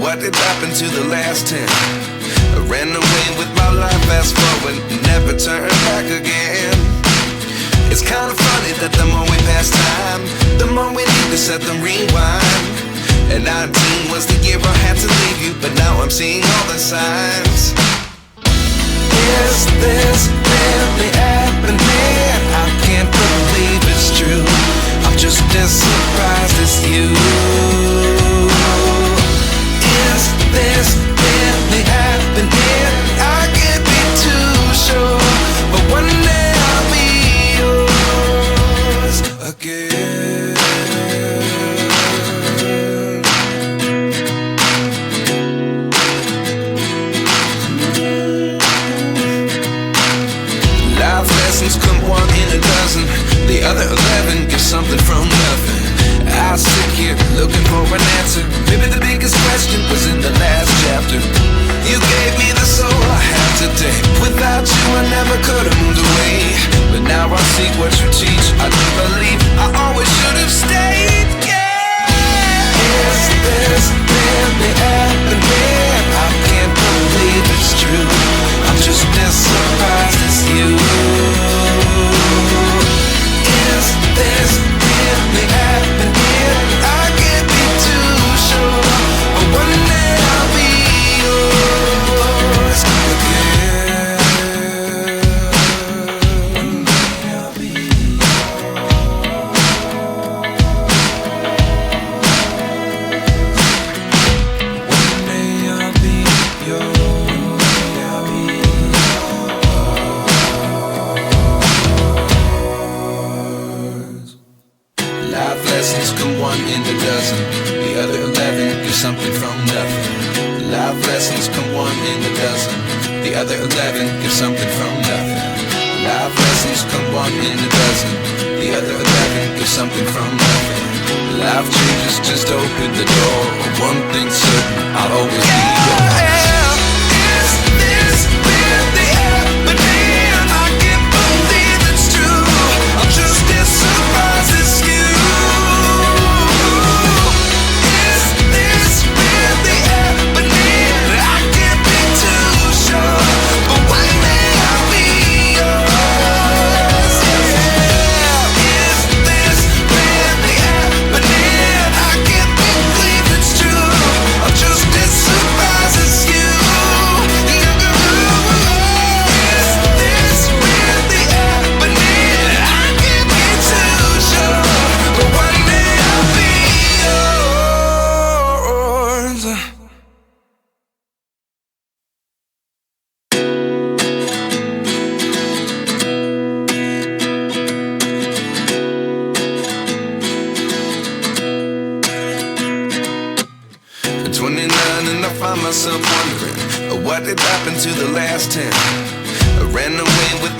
What did happen to the last 10? I ran away with my life, fast forward, never turn back again. It's kinda funny that the more we pass time, the more we need to set them rewind. And 19 was the year I had to leave you, but now I'm seeing all the signs. Is this really happening? I can't believe it's true. I'm just as surprised as you. Is this really happening? I can't be too sure, but one day I'll be yours again. Life lessons come one in a dozen. The other 11 give something from nothing. I sit here looking for an answer. Maybe the biggest question was in the last chapter. You gave me the soul I have today. Without you I never could have moved away. But now I see what you teach. I do believe I always should have stayed. Yeah. Is this really happening? I can't believe it's true. I'm just as surprised as you. Is this really happening? I can't be too sure, but one day I'll be yours again. One day I'll be One day I'll be yours. Life lessons come one in a dozen. The other 11 give something from nothing. Life lessons come one in a dozen. The other 11 give something from nothing. Life lessons come one in a dozen. The other 11 give something from nothing. Life changes just open the door. One thing's certain, I'll always be yours. Is this really happening? I can't believe it's true. I'm just as surprised as you. Is this really happening? I can't be too sure, but one day I'll be yours. Yeah. Is this really happening? I can't believe it's true. I'm just as surprised as you. Is this really happening? I can't be too sure, but one day I'll be yours. 29 and I find myself wondering what did happen to the last 10. I ran away with